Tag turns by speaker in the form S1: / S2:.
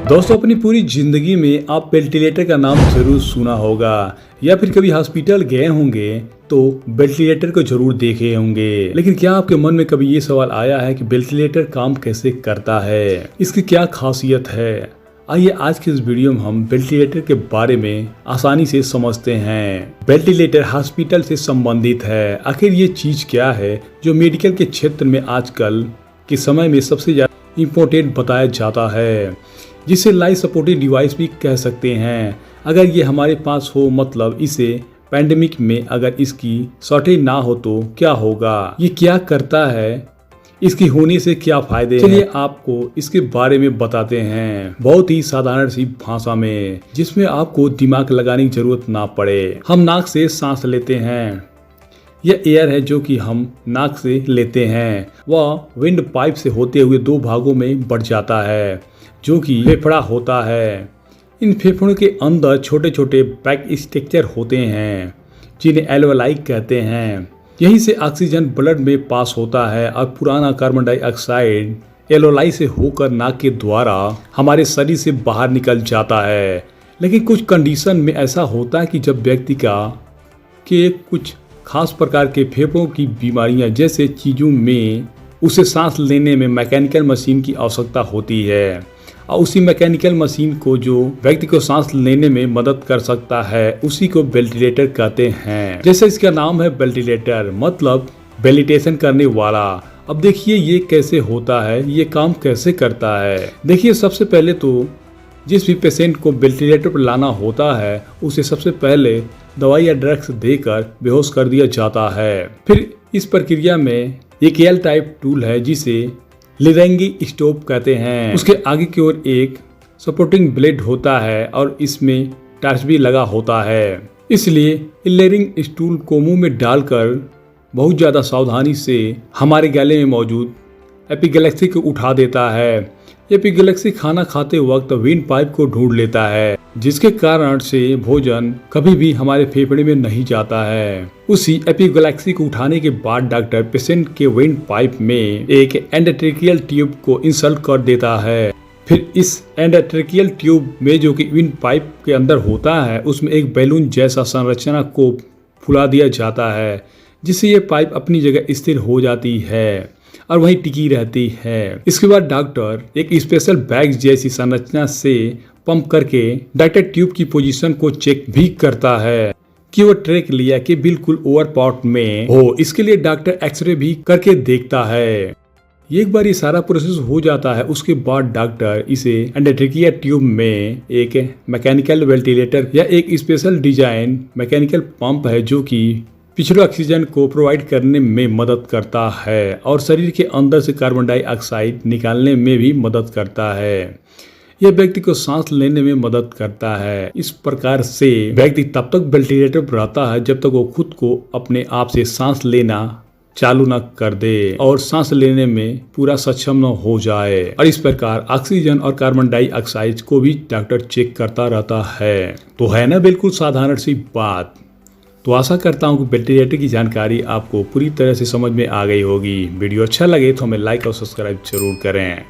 S1: दोस्तों, अपनी पूरी जिंदगी में आप वेंटिलेटर का नाम जरूर सुना होगा या फिर कभी हॉस्पिटल गए होंगे तो वेंटिलेटर को जरूर देखे होंगे। लेकिन क्या आपके मन में कभी ये सवाल आया है कि वेंटिलेटर काम कैसे करता है, इसकी क्या खासियत है? आइए आज के इस वीडियो में हम वेंटिलेटर के बारे में आसानी से समझते हैं। वेंटिलेटर हॉस्पिटल से संबंधित है। आखिर ये चीज क्या है जो मेडिकल के क्षेत्र में आजकल के समय में सबसे ज्यादा इम्पोर्टेंट बताया जाता है, जिसे लाइफ सपोर्टिव डिवाइस भी कह सकते हैं। अगर ये हमारे पास हो, मतलब इसे पैंडेमिक में अगर इसकी शॉर्टेज ना हो तो क्या होगा, ये क्या करता है, इसकी होने से क्या फायदे हैं, चलिए आपको इसके बारे में बताते हैं बहुत ही साधारण सी भाषा में, जिसमें आपको दिमाग लगाने की जरूरत ना पड़े। हम नाक से सांस लेते हैं। यह एयर है जो कि हम नाक से लेते हैं, वह विंड पाइप से होते हुए दो भागों में बढ़ जाता है, जो कि फेफड़ा होता है। इन फेफड़ों के अंदर छोटे छोटे बैक स्ट्रक्चर होते हैं जिन्हें एल्वेलाई कहते हैं। यहीं से ऑक्सीजन ब्लड में पास होता है और पुराना कार्बन डाइऑक्साइड एल्वेलाई से होकर नाक के द्वारा हमारे शरीर से बाहर निकल जाता है। लेकिन कुछ कंडीशन में ऐसा होता है कि जब व्यक्ति के कुछ खास प्रकार के फेफड़ों की बीमारियां जैसे चीज़ों में उसे सांस लेने में मैकेनिकल मशीन की आवश्यकता होती है, और उसी मैकेनिकल मशीन को जो व्यक्ति को सांस लेने में मदद कर सकता है उसी को वेंटिलेटर कहते हैं। जैसे इसका नाम है वेंटिलेटर, मतलब वेंटिलेशन करने वाला। अब देखिए ये कैसे होता है, ये काम कैसे करता है। देखिए सबसे पहले तो जिस भी पेशेंट को वेंटिलेटर पर लाना होता है उसे सबसे पहले दवाई या ड्रग्स देकर बेहोश कर दिया जाता है। फिर इस प्रक्रिया में एक एल टाइप टूल है जिसे लिरेंगी स्टोप कहते हैं। उसके आगे की ओर एक सपोर्टिंग ब्लेड होता है और इसमें टार्च भी लगा होता है। इसलिए लिरेंगी स्टूल को मुंह में डालकर बहुत ज़्यादा सावधानी से हमारे गले में मौजूद एपिगैलेक्सी को उठा देता है। एपिगैलेक्सी खाना खाते वक्त विंड पाइप को ढूंढ लेता है, जिसके कारण से भोजन कभी भी हमारे फेफड़े में नहीं जाता है। उसी एपिगैलेक्सी को उठाने के बाद डॉक्टर पेशेंट के विंड पाइप में एक एंडोट्रेकियल ट्यूब को इंसर्ट कर देता है। फिर इस एंडोट्रेकियल ट्यूब में जो कि विंड पाइप के अंदर होता है उसमें एक बैलून जैसा संरचना को फुला दिया जाता है, जिससे ये पाइप अपनी जगह स्थिर हो जाती है और वहीं टिकी रहती है। इसके बाद डॉक्टर एक स्पेशल बैग जैसी संरचना से पंप करके डॉक्टर ट्यूब की पोजीशन को चेक भी करता है कि वो ट्रैक लिया कि बिल्कुल ओवर पॉट में हो। इसके लिए डॉक्टर एक्सरे भी करके देखता है। एक बार ये सारा प्रोसेस हो जाता है, उसके बाद डॉक्टर इसे एंडोट्रेकियल ट्यूब में एक मैकेनिकल वेंटिलेटर या एक स्पेशल डिजाइन मैकेनिकल पंप है जो कि पिछड़े ऑक्सीजन को प्रोवाइड करने में मदद करता है और शरीर के अंदर से कार्बन डाइऑक्साइड निकालने में भी मदद करता है। यह व्यक्ति को सांस लेने में मदद करता है। इस प्रकार से व्यक्ति तब तक वेंटिलेटर पर रहता है जब तक वो खुद को अपने आप से सांस लेना चालू न कर दे और सांस लेने में पूरा सक्षम न हो जाए। और इस प्रकार ऑक्सीजन और कार्बन डाइऑक्साइड को भी डॉक्टर चेक करता रहता है। तो है ना बिल्कुल साधारण सी बात। तो आशा करता हूँ कि वेंटिलेटर की जानकारी आपको पूरी तरह से समझ में आ गई होगी। वीडियो अच्छा लगे तो हमें लाइक और सब्सक्राइब जरूर करें।